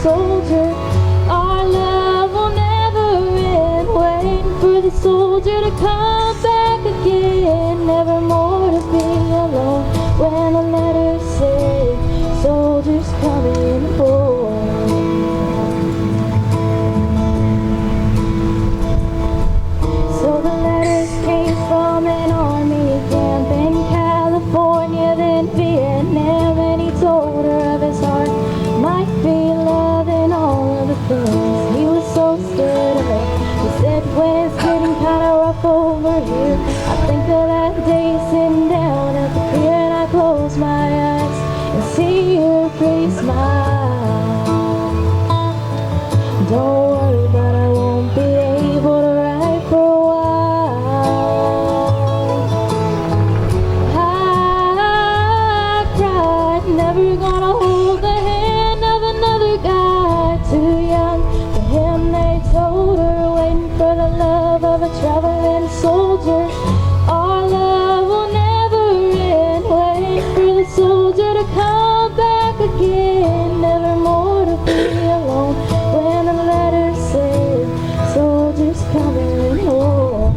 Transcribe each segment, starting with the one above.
soldier. Our love will never end, waiting for the soldier to come back again, never more to be alone. When the letters say soldiers coming home. So the letters came from an army camp in California, then Vietnam, and he told her of his heart might be love and all of the things. He was so stood up. He said, when it's getting kinda rough over here, I think of that day sitting down at the pier, and I close my eyes and see your pretty smile. Don't worry, but I won't be able to write for a while. I cried, never gonna hold the hand of another guy too young for him. They told her, waiting for the love of a traveling soldier. Our love will never end, waiting for the soldier to come back again, never more to be alone. When the letters say soldiers coming home.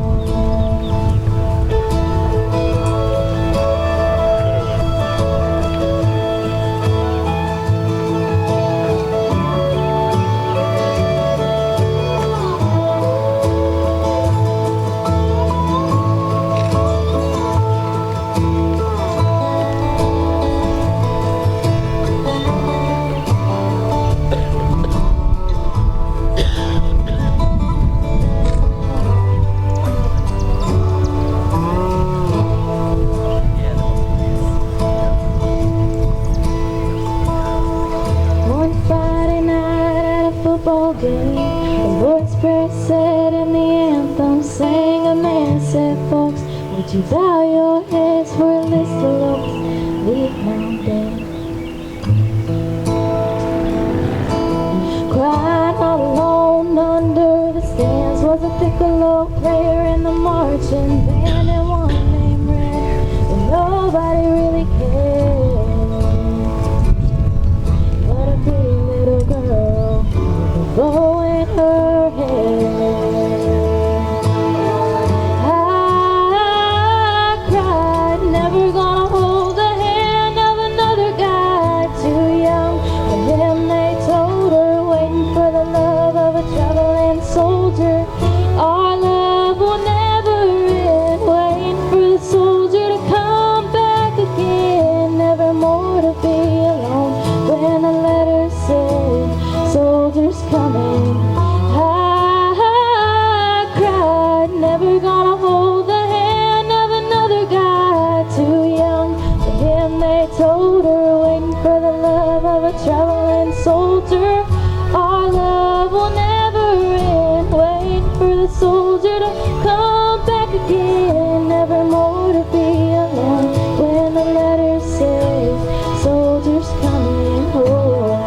One Friday night at a football game, the Lord's Prayer said and the anthem sang. A man said, folks, would you bow your heads for a list of looks Vietnam Day? Crying all alone under the stands was a piccolo player in the marching band, and one name read, but nobody really cared. But a pretty little girl with a bow in her hair. I cried, never gonna hold the hand of another guy too young for him. They told her, waiting for the love of a traveling soldier. Our love will never end, waiting for the soldier to come back again, never more to be alone. When the letters say soldiers coming, I cried, never gonna hold the hand of another guy too young for him. They told her, waiting for the love of a traveling soldier. Our love will never end, waiting for the soldier to come back again, never more to be alone. When the letters say soldiers coming home.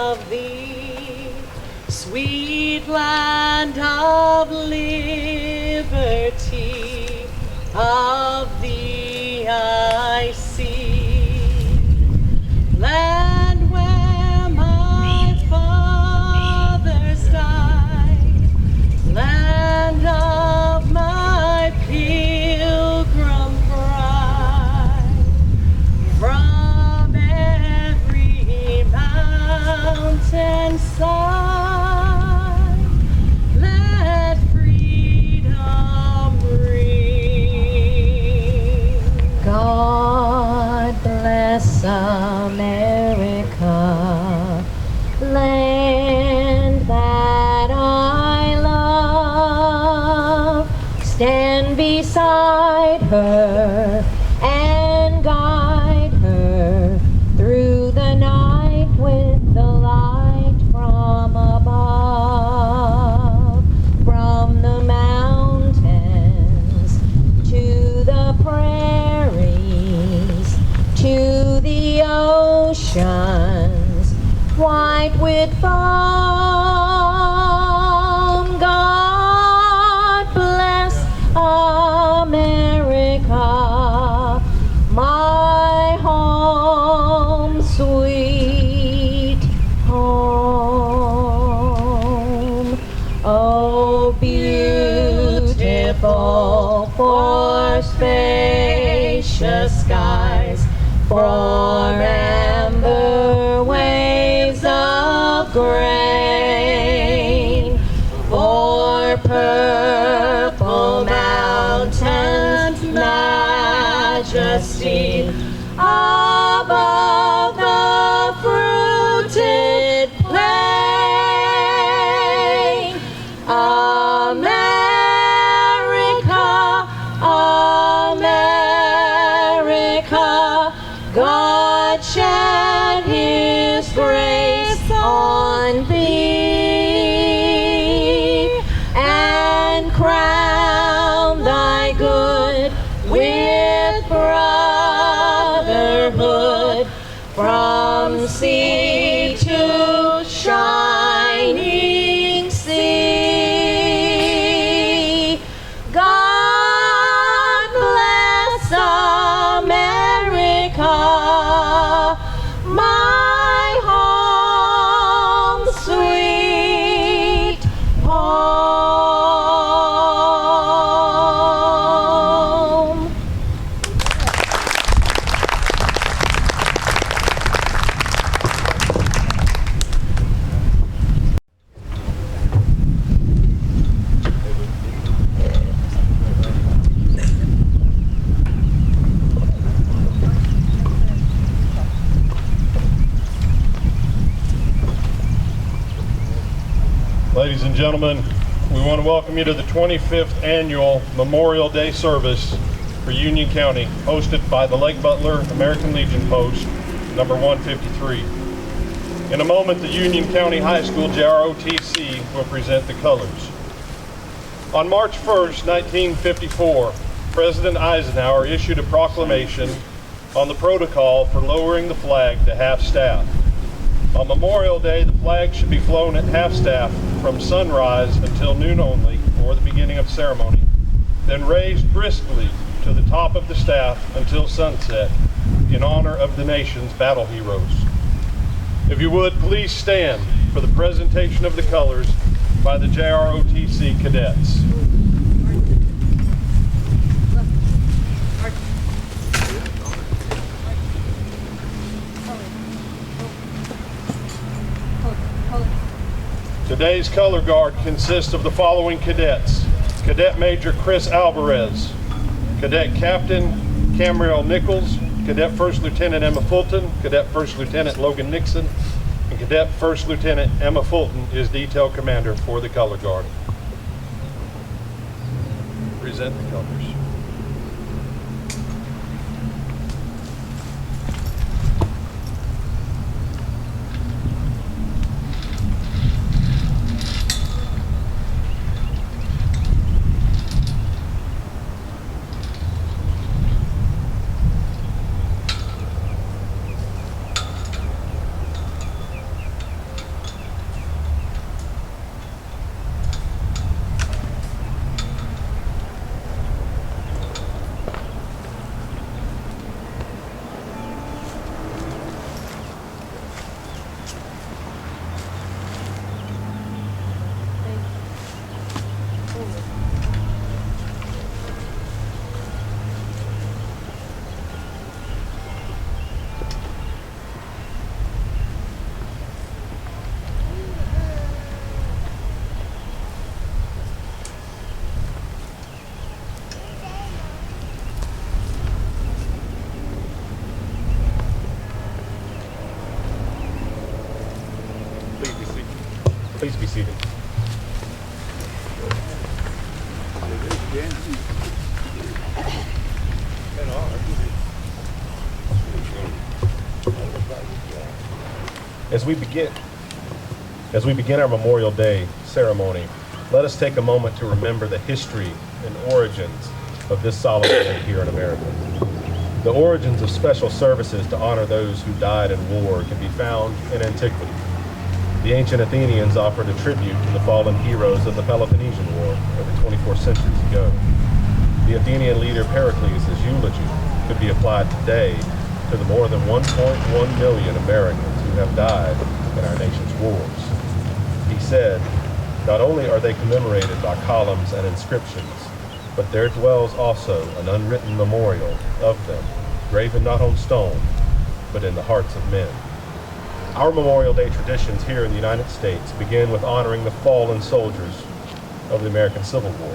of thee, sweet land of liberty, of thee I see. Land where my fathers died, land of my pilgrim pride, from every mountain side, let freedom ring. God bless America, land that I love. Stand beside her and guide her through the night with the light from above. From the mountains to the prairies, to the oceans, white with foam. God bless America, my home, sweet home. Oh, beautiful for spacious skies, for amber waves of grain, for purple mountains, majesty above the fruited plain. America, America, God shed his grace on thee, and crown thy good with brotherhood, from sea to shining sea. God bless America, my home, sweet home. Ladies and gentlemen, we want to welcome you to the 25th annual Memorial Day service for Union County, hosted by the Lake Butler American Legion Post, number 153. In a moment, the Union County High School JROTC will present the colors. On March 1st, 1954, President Eisenhower issued a proclamation on the protocol for lowering the flag to half-staff. On Memorial Day, the flag should be flown at half-staff from sunrise until noon only, or the beginning of ceremony, then raised briskly to the top of the staff until sunset in honor of the nation's battle heroes. If you would, please stand for the presentation of the colors by the JROTC cadets. Today's color guard consists of the following cadets: Cadet Major Chris Alvarez, Cadet Captain Camriel Nichols, Cadet First Lieutenant Emma Fulton, Cadet First Lieutenant Logan Nixon, and Cadet First Lieutenant Emma Fulton is Detail Commander for the color guard. Present the colors. Please be seated. As we begin our Memorial Day ceremony, let us take a moment to remember the history and origins of this solemn day here in America. The origins of special services to honor those who died in war can be found in antiquity. The ancient Athenians offered a tribute to the fallen heroes of the Peloponnesian War over 24 centuries ago. The Athenian leader Pericles' eulogy could be applied today to the more than 1.1 million Americans who have died in our nation's wars. He said, "Not only are they commemorated by columns and inscriptions, but there dwells also an unwritten memorial of them, graven not on stone, but in the hearts of men." Our Memorial Day traditions here in the United States begin with honoring the fallen soldiers of the American Civil War.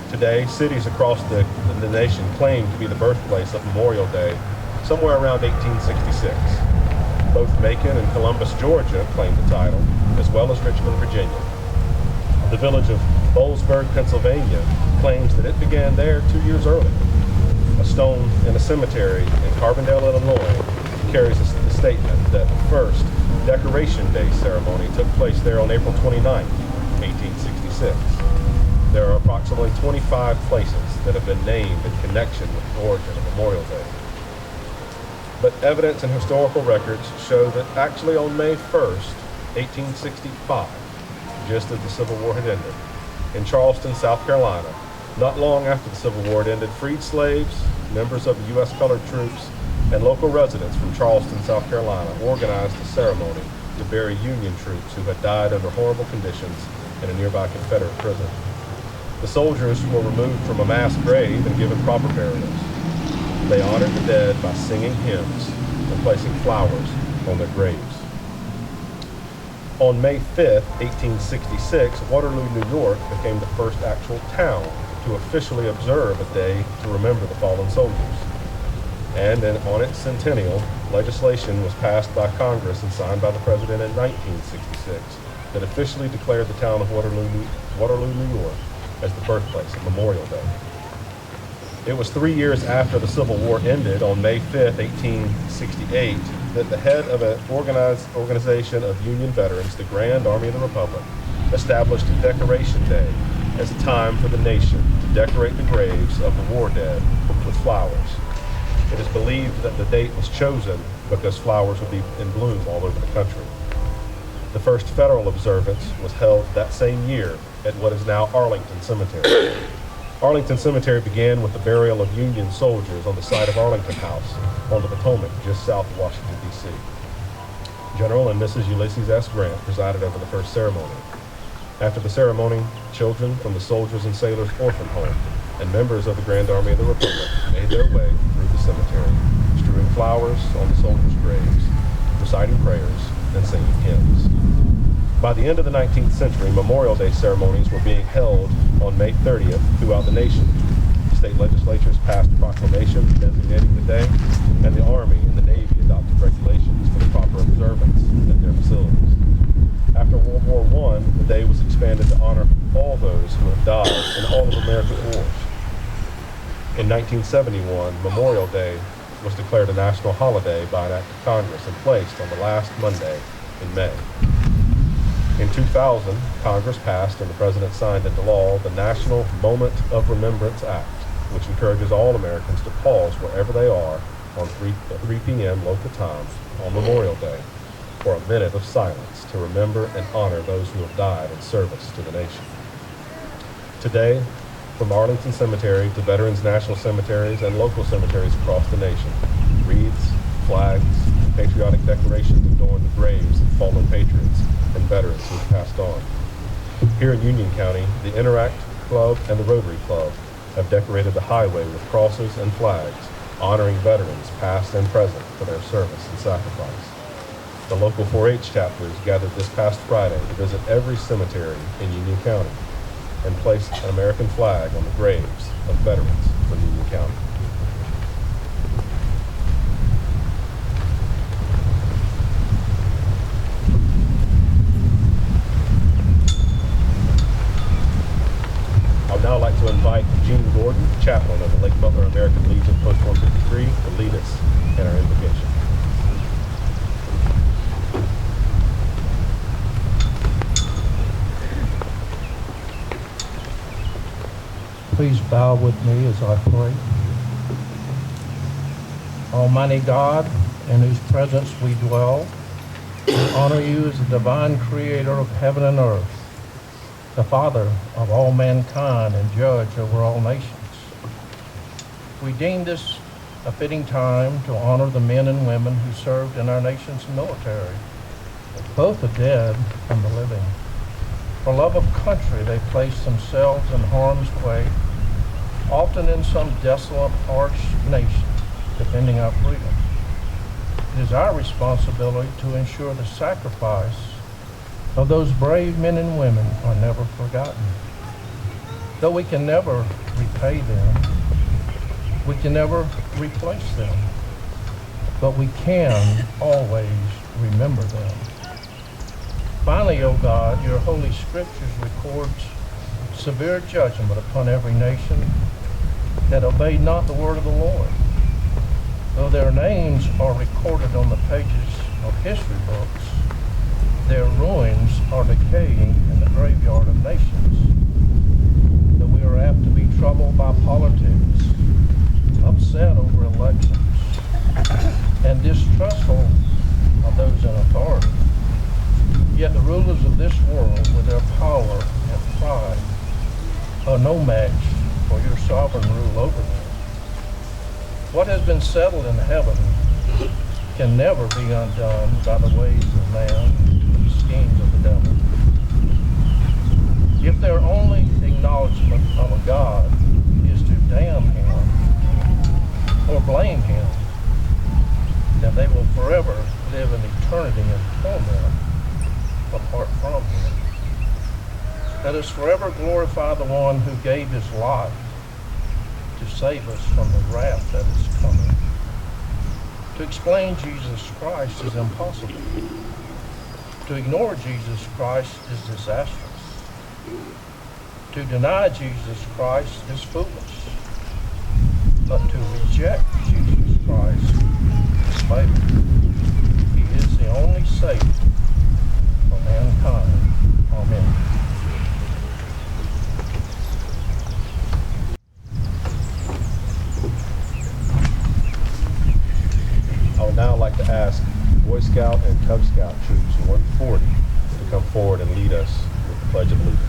Today, cities across the nation claim to be the birthplace of Memorial Day somewhere around 1866. Both Macon and Columbus, Georgia claim the title, as well as Richmond, Virginia. The village of Boalsburg, Pennsylvania claims that it began there 2 years earlier. A stone in a cemetery in Carbondale, Illinois carries the statement that the first Decoration Day ceremony took place there on April 29, 1866. There are approximately 25 places that have been named in connection with the origin of Memorial Day. But evidence and historical records show that actually on May 1st, 1865, just as the Civil War had ended, in Charleston, South Carolina, not long after the Civil War had ended, freed slaves, members of the U.S. colored troops, and local residents from Charleston, South Carolina organized a ceremony to bury Union troops who had died under horrible conditions in a nearby Confederate prison. The soldiers were removed from a mass grave and given proper burials. They honored the dead by singing hymns and placing flowers on their graves. On May 5th, 1866, Waterloo, New York became the first actual town to officially observe a day to remember the fallen soldiers. And then on its centennial, legislation was passed by Congress and signed by the President in 1966 that officially declared the town of Waterloo, New York as the birthplace of Memorial Day. It was 3 years after the Civil War ended, on May 5th, 1868, that the head of an organization of Union veterans, the Grand Army of the Republic, established Decoration Day as a time for the nation to decorate the graves of the war dead with flowers. It is believed that the date was chosen because flowers would be in bloom all over the country. The first federal observance was held that same year at what is now Arlington Cemetery. Arlington Cemetery began with the burial of Union soldiers on the site of Arlington House on the Potomac, just south of Washington, D.C. General and Mrs. Ulysses S. Grant presided over the first ceremony. After the ceremony, children from the Soldiers and Sailors Orphan Home and members of the Grand Army of the Republic made their way through the cemetery, strewing flowers on the soldiers' graves, reciting prayers, and singing hymns. By the end of the 19th century, Memorial Day ceremonies were being held on May 30th throughout the nation. State legislatures passed proclamations designating the day, and the Army and the Navy adopted regulations for the proper observance at their facilities. After World War I, the day was expanded to honor all those who have died in all of America's wars. In 1971, Memorial Day was declared a national holiday by an act of Congress and placed on the last Monday in May. In 2000, Congress passed and the President signed into law the National Moment of Remembrance Act, which encourages all Americans to pause wherever they are on 3 p.m. local time on Memorial Day for a minute of silence to remember and honor those who have died in service to the nation. Today, from Arlington Cemetery to Veterans National Cemeteries and local cemeteries across the nation, wreaths, flags, and patriotic decorations adorn the graves of fallen patriots and veterans who have passed on. Here in Union County, the Interact Club and the Rotary Club have decorated the highway with crosses and flags, honoring veterans past and present for their service and sacrifice. The local 4-H chapters gathered this past Friday to visit every cemetery in Union County and place an American flag on the graves of veterans from Union County. Please bow with me as I pray. Almighty God, in whose presence we dwell, we honor you as the divine creator of heaven and earth, the Father of all mankind and judge over all nations. We deem this a fitting time to honor the men and women who served in our nation's military, both the dead and the living. For love of country, they placed themselves in harm's way, often in some desolate, harsh nation, defending our freedom. It is our responsibility to ensure the sacrifice of those brave men and women are never forgotten. Though we can never repay them, we can never replace them, but we can always remember them. Finally, O God, your holy scriptures records severe judgment upon every nation that obeyed not the word of the Lord. Though their names are recorded on the pages of history books, their ruins are decaying in the graveyard of nations. That we are apt to be troubled by politics, upset over elections, and distrustful of those in authority. Yet the rulers of this world, with their power and pride, are no match for your sovereign rule over them. What has been settled in heaven can never be undone by the ways of man and the schemes of the devil. If their only acknowledgement of a God is to damn him or blame him, then they will forever live in eternity in torment apart from him. Let us forever glorify the one who gave his life to save us from the wrath that is coming. To explain Jesus Christ is impossible. To ignore Jesus Christ is disastrous. To deny Jesus Christ is foolish. But to reject Jesus Christ is fatal. He is the only Savior for mankind. Amen. I would now like to ask Boy Scout and Cub Scout troops 140 to come forward and lead us with the Pledge of Allegiance.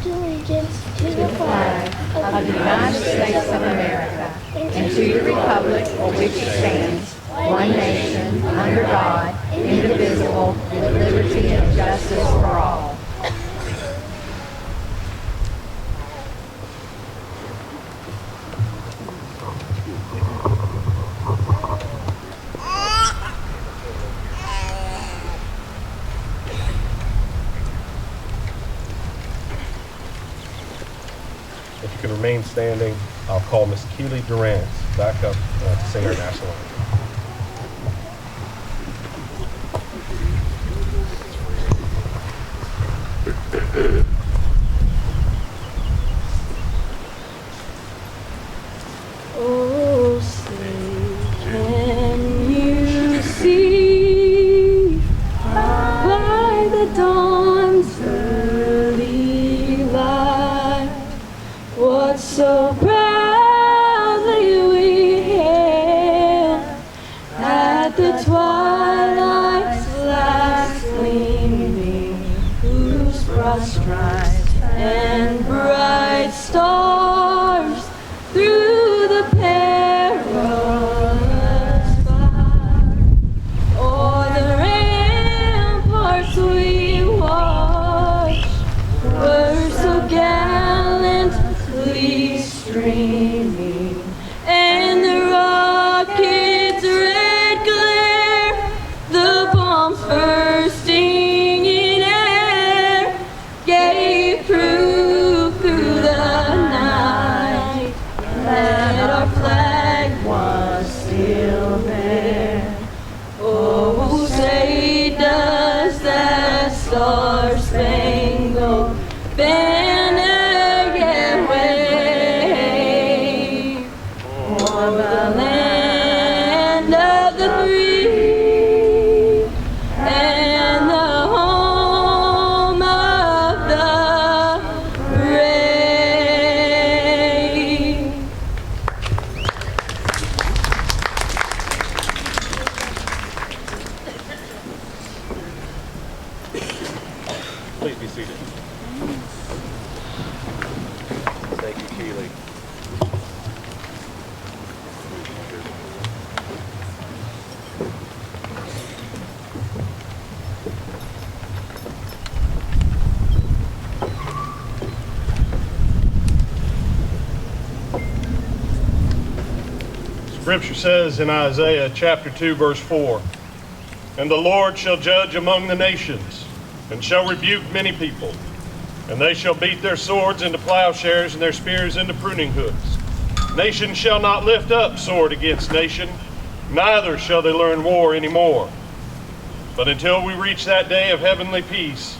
Allegiance to the flag of the United States of America and to the republic for which it stands, one nation, under God, indivisible, with liberty and justice for all. If you can remain standing, I'll call Miss Keely Durance back up to sing our national anthem. Oh, say, can you see by the dawn's early light what so proudly we hailed Please be seated. Thank you, Keely. Scripture says in Isaiah chapter 2, verse 4, "And the Lord shall judge among the nations, and shall rebuke many people. And they shall beat their swords into plowshares, and their spears into pruning hooks. Nation shall not lift up sword against nation, neither shall they learn war anymore." But until we reach that day of heavenly peace,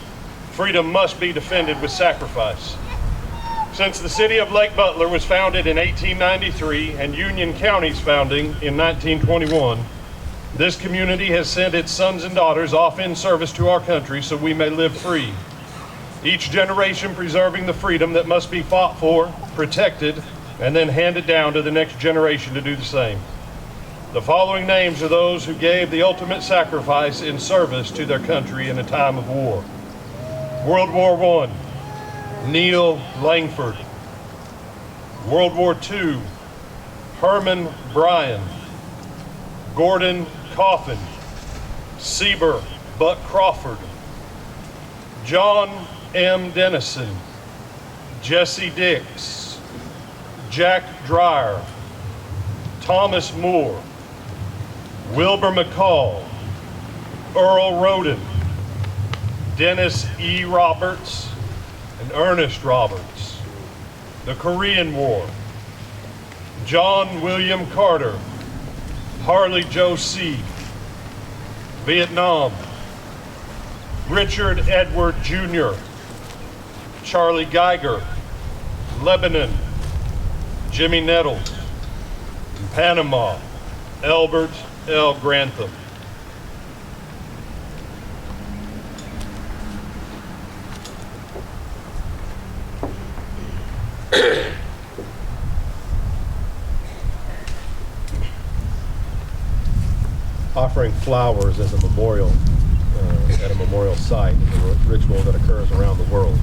freedom must be defended with sacrifice. Since the city of Lake Butler was founded in 1893 and Union County's founding in 1921, this community has sent its sons and daughters off in service to our country so we may live free. Each generation preserving the freedom that must be fought for, protected, and then handed down to the next generation to do the same. The following names are those who gave the ultimate sacrifice in service to their country in a time of war. World War I, Neil Langford. World War II, Herman Bryan, Gordon Coffin, Sieber Buck Crawford, John M. Dennison, Jesse Dix, Jack Dreyer, Thomas Moore, Wilbur McCall, Earl Roden, Dennis E. Roberts, and Ernest Roberts. The Korean War, John William Carter, Harley Joe Seed. Vietnam, Richard Edward Jr., Charlie Geiger. Lebanon, Jimmy Nettles. Panama, Albert L. Grantham. Offering flowers as a memorial at a memorial site is a ritual that occurs around the world.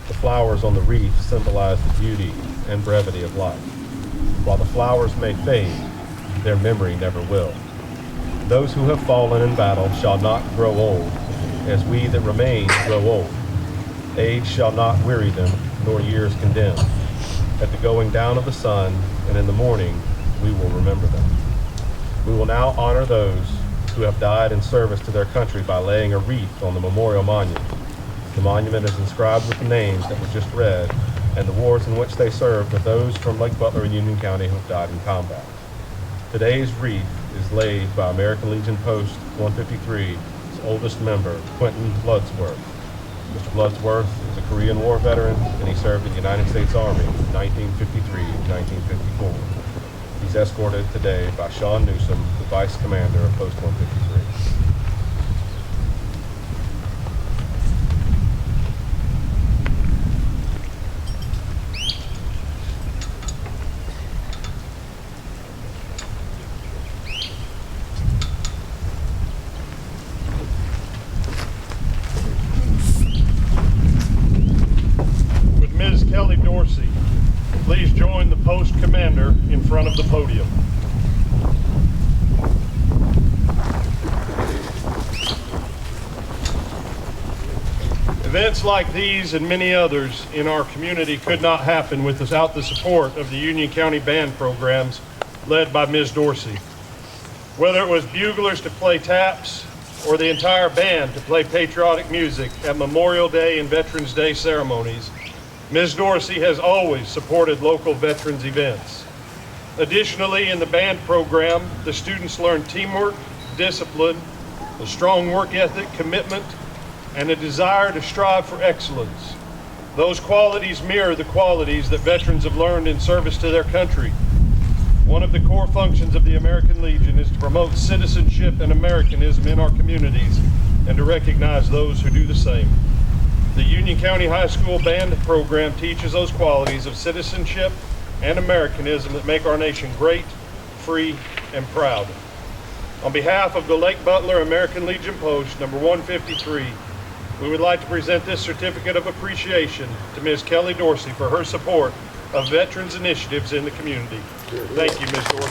The flowers on the wreath symbolize the beauty and brevity of life. While the flowers may fade, their memory never will. Those who have fallen in battle shall not grow old, as we that remain grow old. Age shall not weary them, nor years condemn. At the going down of the sun, and in the morning, we will remember them. We will now honor those who have died in service to their country by laying a wreath on the memorial monument. The monument is inscribed with the names that were just read and the wars in which they served of those from Lake Butler and Union County who have died in combat. Today's wreath is laid by American Legion Post 153's oldest member, Quinton Bloodsworth. Mr. Bloodsworth is a Korean War veteran, and he served in the United States Army from 1953 to 1954. He's escorted today by Shawn Newsome, the Vice Commander of Post 153. With Ms. Kelly Dorsey, please join the post commander in front of the podium. Events like these and many others in our community could not happen without the support of the Union County band programs led by Ms. Dorsey. Whether it was buglers to play taps or the entire band to play patriotic music at Memorial Day and Veterans Day ceremonies, Ms. Dorsey has always supported local veterans events. Additionally, in the band program, the students learn teamwork, discipline, a strong work ethic, commitment, and a desire to strive for excellence. Those qualities mirror the qualities that veterans have learned in service to their country. One of the core functions of the American Legion is to promote citizenship and Americanism in our communities and to recognize those who do the same. The Union County High School Band program teaches those qualities of citizenship and Americanism that make our nation great, free, and proud. On behalf of the Lake Butler American Legion Post, number 153, We would like to present this certificate of appreciation to Ms. Kelly Dorsey for her support of veterans initiatives in the community. Thank you, Ms. Dorsey.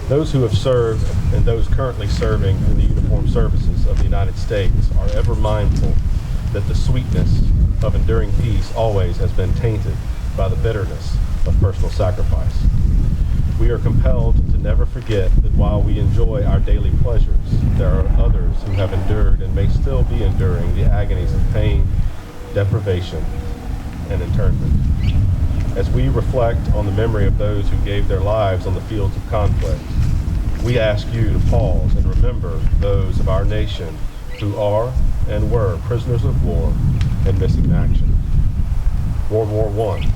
Those who have served and those currently serving in the uniformed services of the United States are ever mindful that the sweetness of enduring peace always has been tainted by the bitterness of personal sacrifice. We are compelled to never forget that while we enjoy our daily pleasures, there are others who have endured and may still be enduring the agonies of pain, deprivation, and internment. As we reflect on the memory of those who gave their lives on the fields of conflict, we ask you to pause and remember those of our nation who are and were prisoners of war and missing in action. World War I.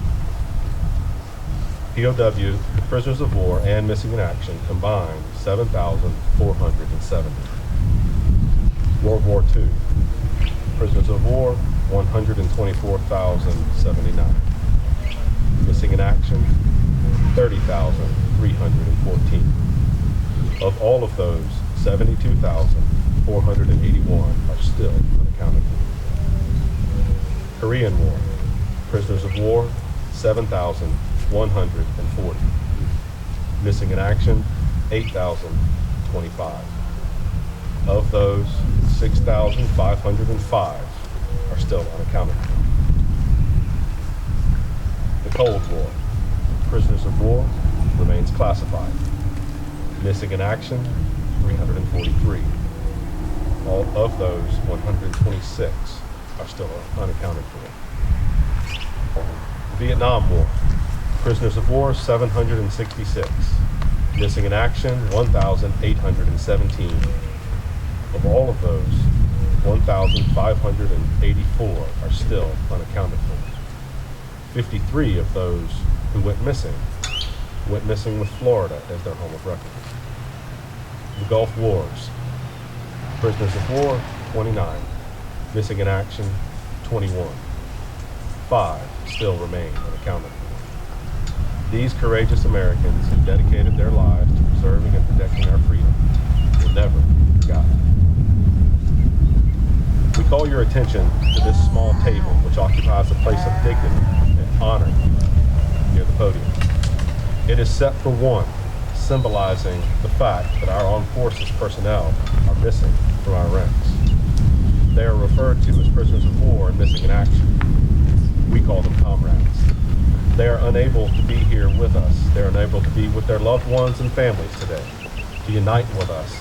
POW, prisoners of war, and missing in action combined 7,470. World War II. Prisoners of war, 124,079. Missing in action, 30,314. Of all of those, 72,481 are still unaccounted for. Korean War, prisoners of war, 7,140. Missing in action, 8,025. Of those, 6,505 are still unaccounted for. The Cold War, prisoners of war, remains classified. Missing in action, 343. All of those, 126 are still unaccounted for. The Vietnam War, prisoners of war, 766. Missing in action, 1,817. Of all of those, 1,584 are still unaccounted for. 53 of those who went missing with Florida as their home of record. The Gulf Wars, prisoners of war, 29. Missing in action, 21. 5 still remain unaccounted for. These courageous Americans who dedicated their lives to preserving and protecting our freedom will never be forgotten. We call your attention to this small table, which occupies a place of dignity and honor near the podium. It is set for one, symbolizing the fact that our armed forces personnel are missing from our ranks. They are referred to as prisoners of war and missing in action. We call them comrades. They are unable to be here with us. They are unable to be with their loved ones and families today, to unite with us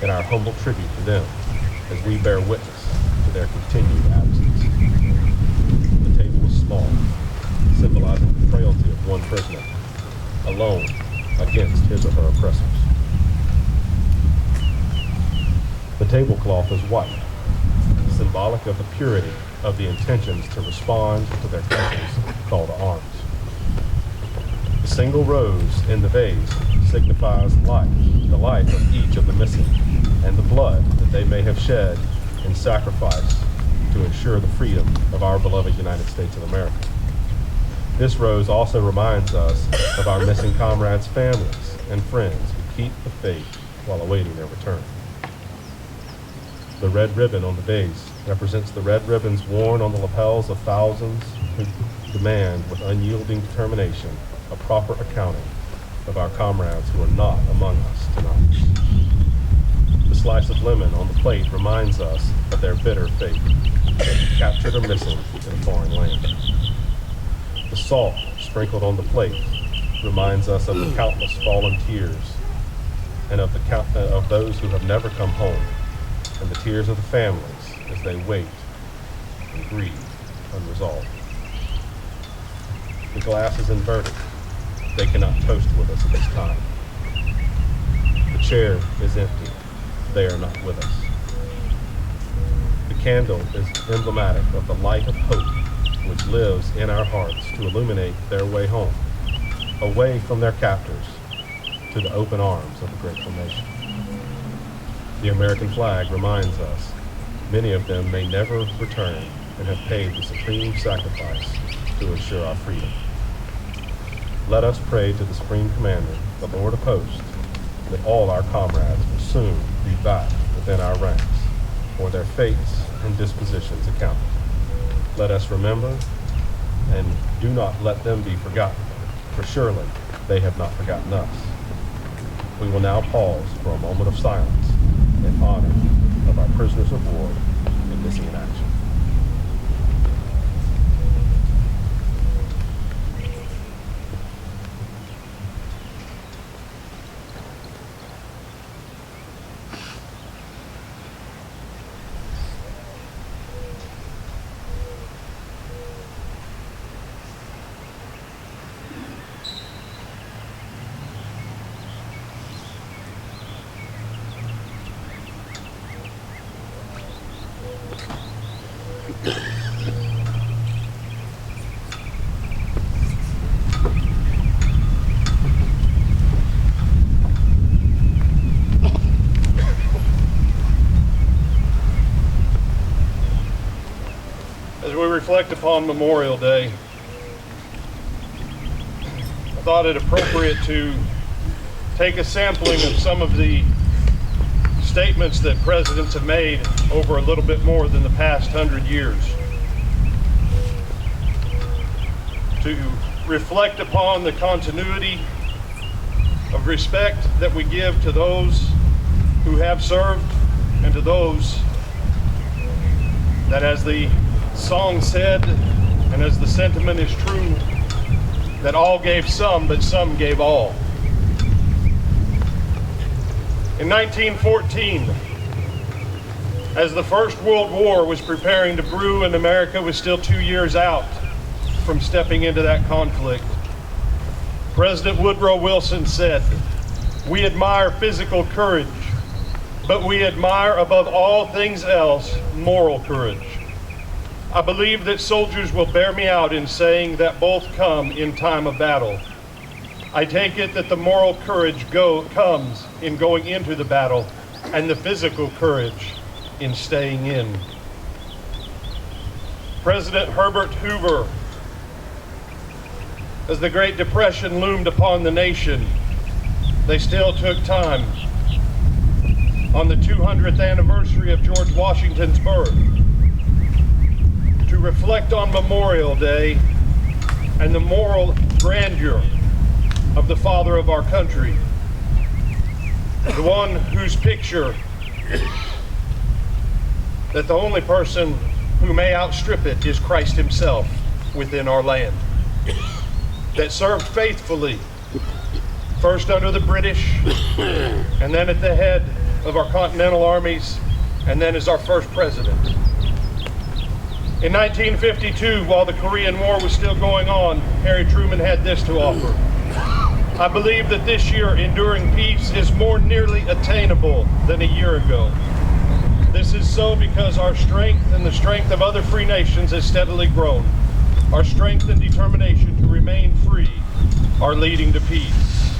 in our humble tribute to them as we bear witness to their continued absence. The table is small, symbolizing the frailty of one prisoner, alone against his or her oppressors. The tablecloth is white, symbolic of the purity of the intentions to respond to their country's call to arms. The single rose in the vase signifies life, the life of each of the missing, and the blood that they may have shed in sacrifice to ensure the freedom of our beloved United States of America. This rose also reminds us of our missing comrades' families and friends who keep the faith while awaiting their return. The red ribbon on the base represents the red ribbons worn on the lapels of thousands who demand with unyielding determination a proper accounting of our comrades who are not among us tonight. The slice of lemon on the plate reminds us of their bitter fate, captured or missing in a foreign land. The salt sprinkled on the plate reminds us of the countless fallen tears and of those who have never come home, and the tears of the families as they wait and grieve unresolved. The glass is inverted. They cannot toast with us at this time. The chair is empty. They are not with us. The candle is emblematic of the light of hope which lives in our hearts to illuminate their way home, away from their captors, to the open arms of a grateful nation. The American flag reminds us many of them may never return and have paid the supreme sacrifice to ensure our freedom. Let us pray to the Supreme Commander, the Lord of Hosts, that all our comrades will soon be back within our ranks, for their fates and dispositions accounted. Let us remember, and do not let them be forgotten, for surely they have not forgotten us. We will now pause for a moment of silence in honor of our prisoners of war and missing in action. As we reflect upon Memorial Day, I thought it appropriate to take a sampling of some of the statements that presidents have made over a little bit more than the past 100 years, to reflect upon the continuity of respect that we give to those who have served and to those that, as the song said, and as the sentiment is true, that all gave some, but some gave all. In 1914, as the First World War was preparing to brew and America was still 2 years out from stepping into that conflict, President Woodrow Wilson said, "We admire physical courage, but we admire above all things else moral courage. I believe that soldiers will bear me out in saying that both come in time of battle. I take it that the moral courage comes in going into the battle and the physical courage in staying in." President Herbert Hoover, as the Great Depression loomed upon the nation, they still took time on the 200th anniversary of George Washington's birth to reflect on Memorial Day and the moral grandeur of the father of our country, the one whose picture that the only person who may outstrip it is Christ himself within our land, that served faithfully, first under the British, and then at the head of our continental armies, and then as our first president. In 1952, while the Korean War was still going on, Harry Truman had this to offer: "I believe that this year enduring peace is more nearly attainable than a year ago. This is so because our strength and the strength of other free nations has steadily grown. Our strength and determination to remain free are leading to peace."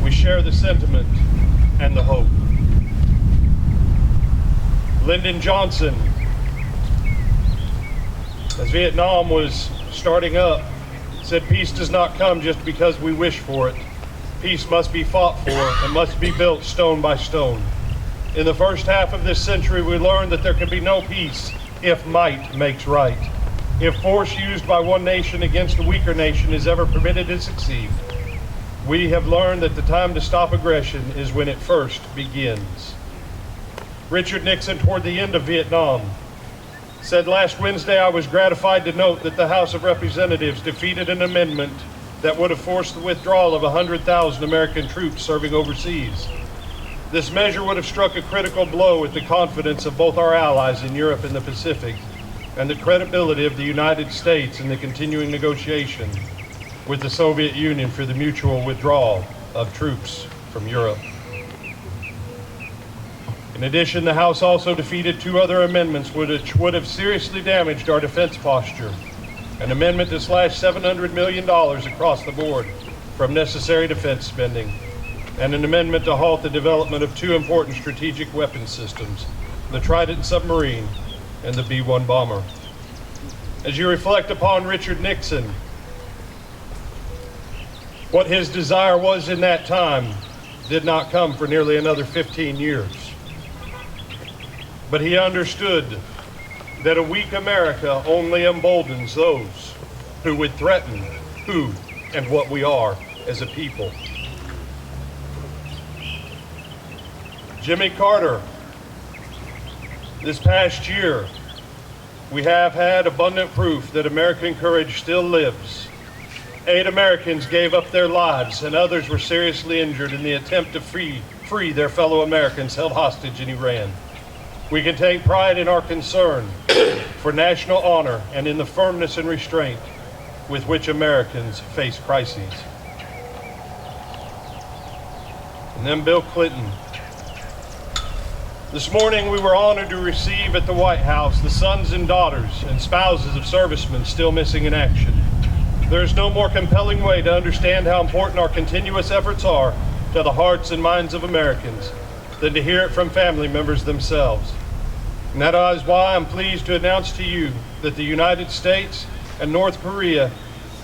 We share the sentiment and the hope. Lyndon Johnson, as Vietnam was starting up, said, "Peace does not come just because we wish for it. Peace must be fought for and must be built stone by stone." In the first half of this century, we learned that there can be no peace if might makes right, if force used by one nation against a weaker nation is ever permitted to succeed. We have learned that the time to stop aggression is when it first begins. Richard Nixon, toward the end of Vietnam, said, "Last Wednesday I was gratified to note that the House of Representatives defeated an amendment that would have forced the withdrawal of 100,000 American troops serving overseas. This measure would have struck a critical blow at the confidence of both our allies in Europe and the Pacific, and the credibility of the United States in the continuing negotiation with the Soviet Union for the mutual withdrawal of troops from Europe. In addition, the House also defeated 2 other amendments which would have seriously damaged our defense posture. An amendment to slash $700 million across the board from necessary defense spending, and an amendment to halt the development of 2 important strategic weapons systems, the Trident submarine and the B-1 bomber. As you reflect upon Richard Nixon, what his desire was in that time did not come for nearly another 15 years. But he understood that a weak America only emboldens those who would threaten who and what we are as a people. Jimmy Carter, this past year, we have had abundant proof that American courage still lives. 8 Americans gave up their lives and others were seriously injured in the attempt to free their fellow Americans held hostage in Iran. We can take pride in our concern for national honor and in the firmness and restraint with which Americans face crises. And then Bill Clinton. This morning we were honored to receive at the White House the sons and daughters and spouses of servicemen still missing in action. There is no more compelling way to understand how important our continuous efforts are to the hearts and minds of Americans than to hear it from family members themselves. And that is why I'm pleased to announce to you that the United States and North Korea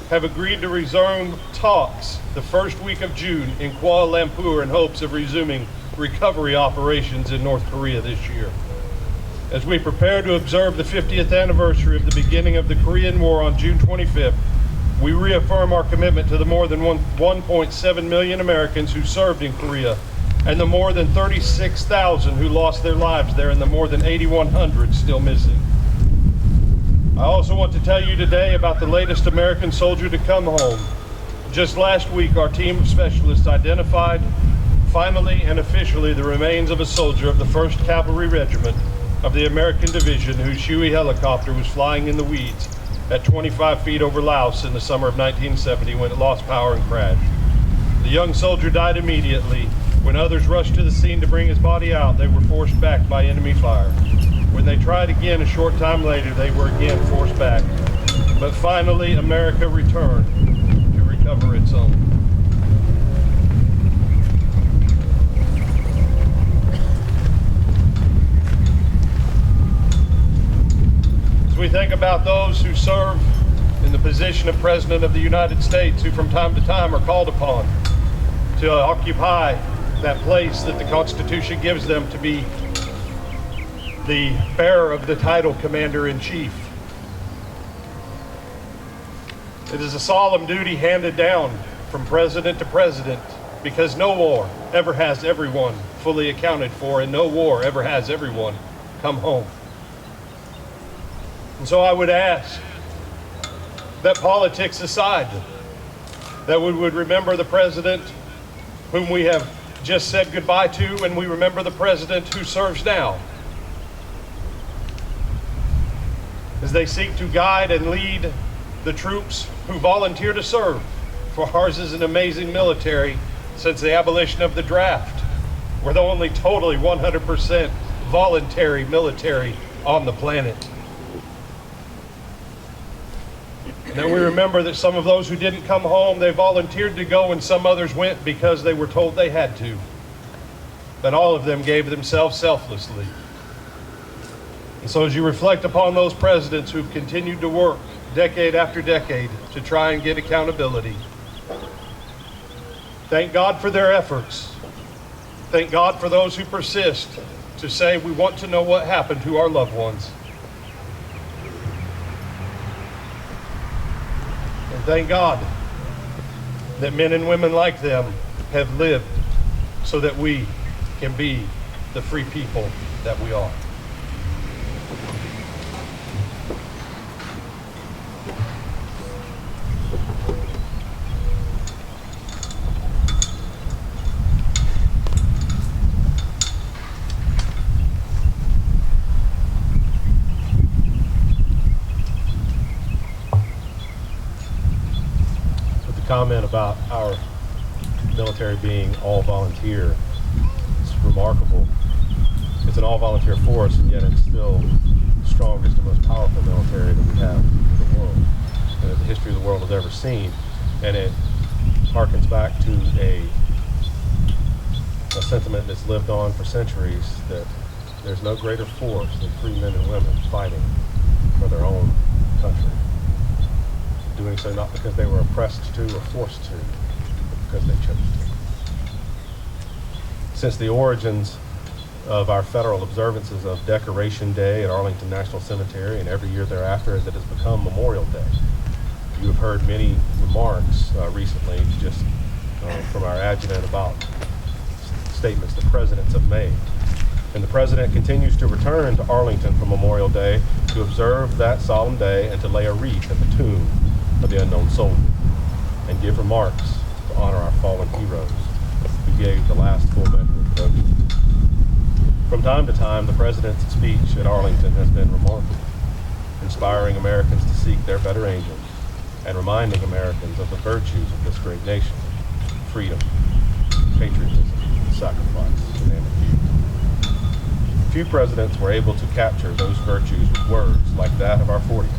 have agreed to resume talks the first week of June in Kuala Lumpur in hopes of resuming recovery operations in North Korea this year. As we prepare to observe the 50th anniversary of the beginning of the Korean War on June 25th, we reaffirm our commitment to the more than 1.7 million Americans who served in Korea and the more than 36,000 who lost their lives there and the more than 8,100 still missing. I also want to tell you today about the latest American soldier to come home. Just last week, our team of specialists identified, finally and officially, the remains of a soldier of the 1st Cavalry Regiment of the American Division whose Huey helicopter was flying in the weeds at 25 feet over Laos in the summer of 1970 when it lost power and crashed. The young soldier died immediately. When others rushed to the scene to bring his body out, they were forced back by enemy fire. When they tried again a short time later, they were again forced back. But finally, America returned to recover its own. As we think about those who serve in the position of President of the United States, who from time to time are called upon to occupy that place that the Constitution gives them to be the bearer of the title Commander-in-Chief. It is a solemn duty handed down from president to president because no war ever has everyone fully accounted for and no war ever has everyone come home. And so I would ask that politics aside, that we would remember the president whom we have just said goodbye to, and we remember the president who serves now, as they seek to guide and lead the troops who volunteer to serve. For ours is an amazing military since the abolition of the draft. We're the only totally 100% voluntary military on the planet. And then we remember that some of those who didn't come home, they volunteered to go, and some others went because they were told they had to. But all of them gave themselves selflessly. And so as you reflect upon those presidents who've continued to work decade after decade to try and get accountability, thank God for their efforts. Thank God for those who persist to say, we want to know what happened to our loved ones. And thank God that men and women like them have lived so that we can be the free people that we are. Comment about our military being all volunteer, it's remarkable. It's an all-volunteer force, and yet it's still the strongest and most powerful military that we have in the world, and that the history of the world has ever seen. And it harkens back to a sentiment that's lived on for centuries, that there's no greater force than free men and women fighting for their own country. Doing so not because they were oppressed to or forced to, but because they chose to. Since the origins of our federal observances of Decoration Day at Arlington National Cemetery and every year thereafter as it has become Memorial Day, you have heard many remarks recently just from our adjutant about statements that presidents have made. And the president continues to return to Arlington for Memorial Day to observe that solemn day and to lay a wreath at the tomb of the unknown soldier and give remarks to honor our fallen heroes who gave the last full measure of devotion. From time to time, the president's speech at Arlington has been remarkable, inspiring Americans to seek their better angels and reminding Americans of the virtues of this great nation: freedom, patriotism, sacrifice, and a few presidents were able to capture those virtues with words like that of our 40th.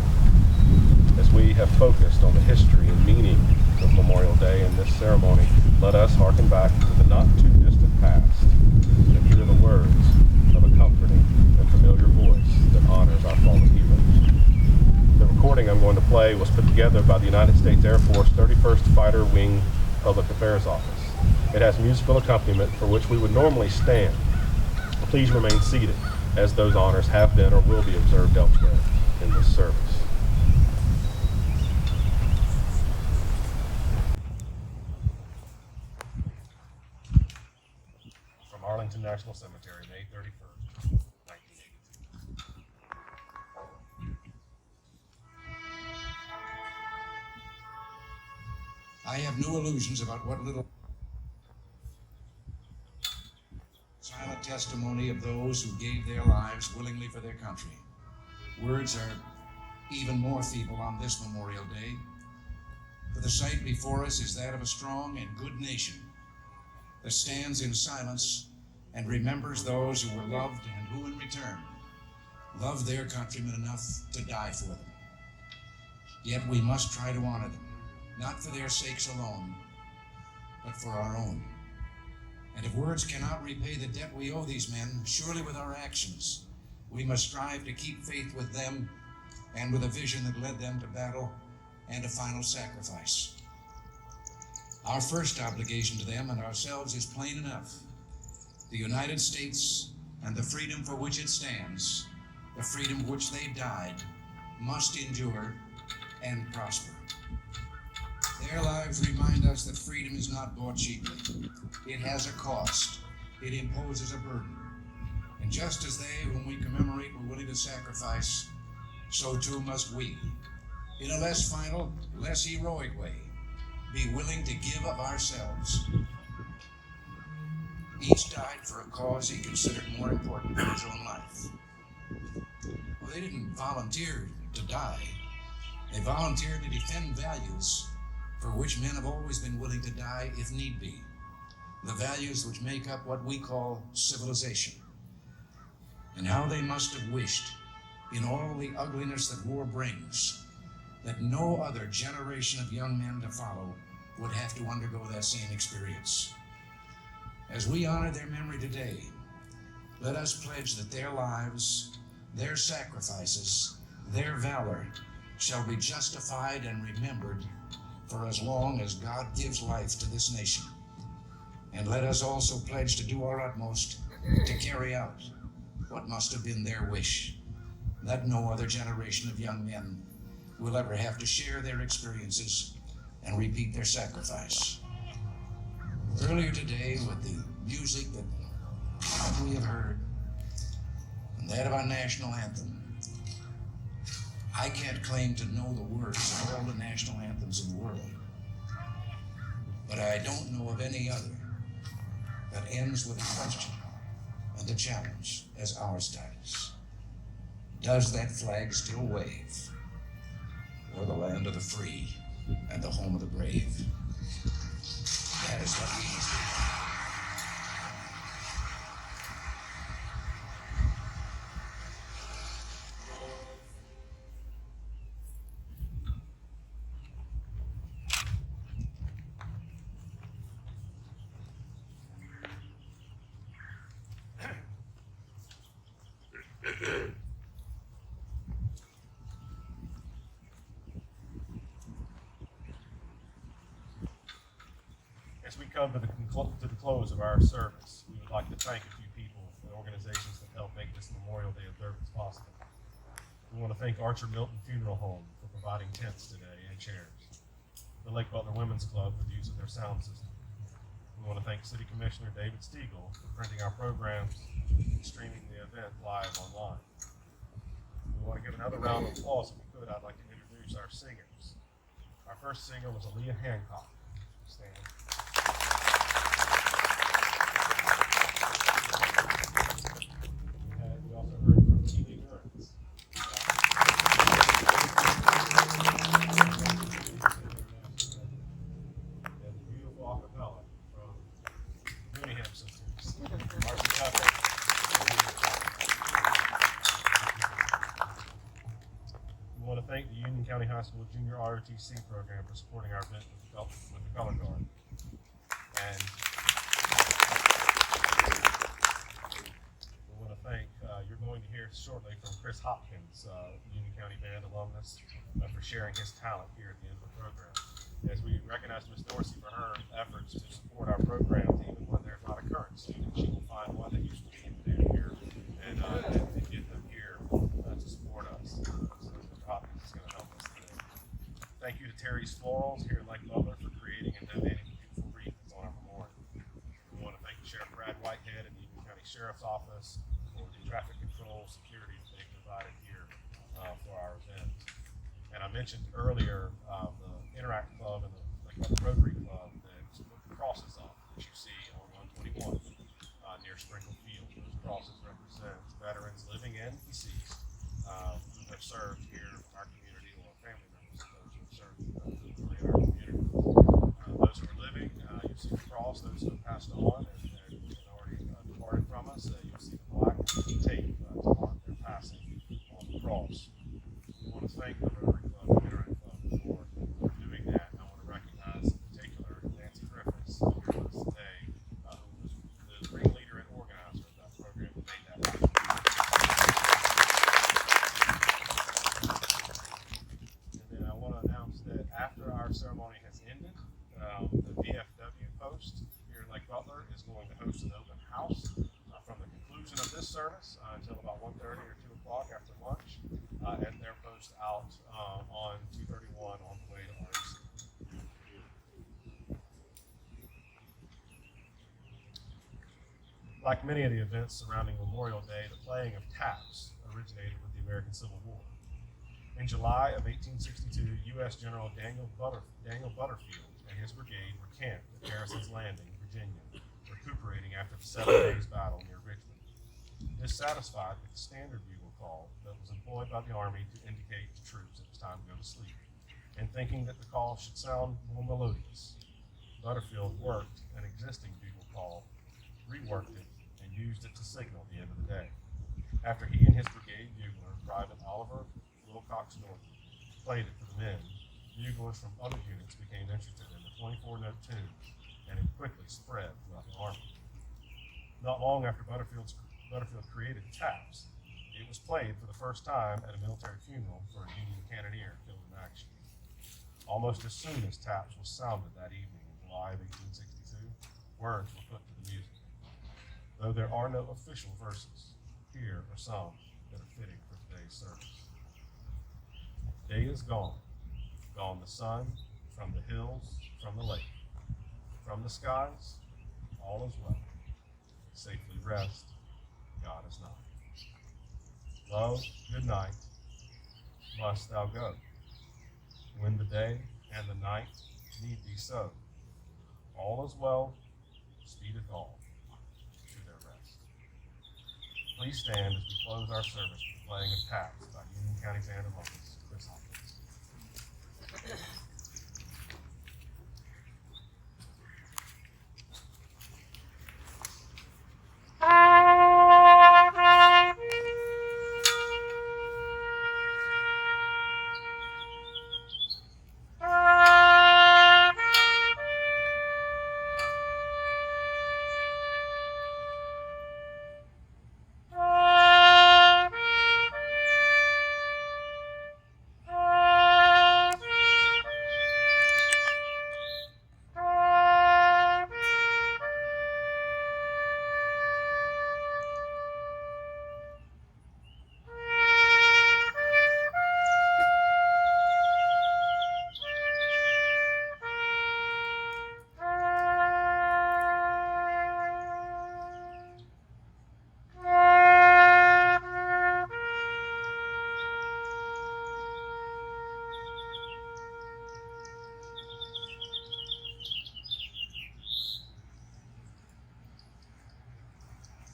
As we have focused on the history and meaning of Memorial Day in this ceremony, let us hearken back to the not-too-distant past and hear the words of a comforting and familiar voice that honors our fallen heroes. The recording I'm going to play was put together by the United States Air Force 31st Fighter Wing Public Affairs Office. It has musical accompaniment for which we would normally stand. Please remain seated, as those honors have been or will be observed elsewhere in this service. From Arlington National Cemetery, May 31st, 1982. I have no illusions about what little silent testimony of those who gave their lives willingly for their country. Words are even more feeble on this Memorial Day, for the sight before us is that of a strong and good nation that stands in silence and remembers those who were loved and who in return loved their countrymen enough to die for them. Yet we must try to honor them, not for their sakes alone, but for our own. And if words cannot repay the debt we owe these men, surely with our actions, we must strive to keep faith with them and with a vision that led them to battle and a final sacrifice. Our first obligation to them and ourselves is plain enough. The United States and the freedom for which it stands, the freedom for which they died, must endure and prosper. Their lives remind us that freedom is not bought cheaply. It has a cost. It imposes a burden. And just as they, whom we commemorate, were willing to sacrifice, so too must we, in a less final, less heroic way, be willing to give of ourselves. Each died for a cause he considered more important than his own life. Well, they didn't volunteer to die. They volunteered to defend values for which men have always been willing to die if need be. The values which make up what we call civilization. And how they must have wished, in all the ugliness that war brings, that no other generation of young men to follow would have to undergo that same experience. As we honor their memory today, let us pledge that their lives, their sacrifices, their valor shall be justified and remembered for as long as God gives life to this nation. And let us also pledge to do our utmost to carry out what must have been their wish, that no other generation of young men will ever have to share their experiences and repeat their sacrifice. Earlier today, with the music that we have heard, and that of our national anthem, I can't claim to know the words of all the national anthems in the world, but I don't know of any other that ends with a question and a challenge as ours does. Does that flag still wave o'er the land of the free and the home of the brave? that is what we need to do. As we come to the close of our service, we would like to thank a few people and organizations that helped make this Memorial Day observance possible. We want to thank Archer Milton Funeral Home for providing tents today and chairs, the Lake Butler Women's Club for the use of their sound system. We want to thank City Commissioner David Stiegel for printing our programs and streaming the event live online. We want to give another round of applause. If we could, I'd like to introduce our singers. Our first singer was Aliyah Hancock. Stand. We also heard from Keely Durance. And the beautiful acapella from Newsome Sisters, Marcie Tucker. We want to thank the Union County High School Junior ROTC program for supporting our event with the Color Guard. And we want to thank, you're going to hear shortly from Chris Hopkins, Union County Band alumnus, for sharing his talent here at the end of the program. As we recognize Ms. Dorsey for her efforts to support our programs, even when there's not a current student, she will find one that used to be in the here and get them here to support us. So Mr. Hopkins is going to help us today. Thank you to Terry's Florals here at Lake Butler for creating and donating the beautiful wreath that's on our memorial. We want to thank Sheriff Brad Whitehead and the Union County Sheriff's Office for the traffic control security that they provided here for our event. And I mentioned earlier the Interact Club and the Lake Butler Rotary Club that put the crosses up that you see on 121 near Sprinkle Field. Those crosses represent veterans living and deceased who have served here in our community, or family members of those who have served in our community. Those who are living, you see the cross. Those who have passed on and already departed from us, you'll see the black tape to mark their passing on the cross. We want to thank the Rotary Club and Interact Club for doing that. And I want to recognize in particular Nancy Griffiths here with us today, who was the ringleader and organizer of that program that made that happen. And then I want to announce that after our ceremony has ended, the VFW post here in Lake Butler is going to host an open house from the conclusion of this service until about 1:30 or 2 o'clock after lunch at their post out on 231 on the way to REC. Like many of the events surrounding Memorial Day, the playing of taps originated with the American Civil War. In July of 1862, U.S. General Daniel Butterfield and his brigade were camped at Harrison's Landing, Virginia, recuperating after the 7 days battle near Richmond. Dissatisfied with the standard bugle call that was employed by the Army to indicate to troops it was time to go to sleep, and thinking that the call should sound more melodious, Butterfield worked an existing bugle call, reworked it, and used it to signal the end of the day. After he and his brigade bugler, Private Oliver Wilcox Norton, played it for the men, buglers from other units became interested in the 24-note tune, and it quickly spread throughout the Army. Not long after Butterfield created taps, it was played for the first time at a military funeral for a Union cannoneer killed in action. Almost as soon as taps was sounded that evening in July of 1862, words were put to the music. Though there are no official verses, here are some that are fitting for today's service. Day is gone, gone the sun, from the hills, from the lake, from the skies, all is well. Safely rest, God is nigh. Love, good night, must thou go, when the day and the night need thee so. All is well, speedeth all to their rest. Please stand as we close our service with the playing of taps by Union County Band alumnus Chris Hopkins.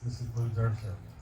This concludes our service.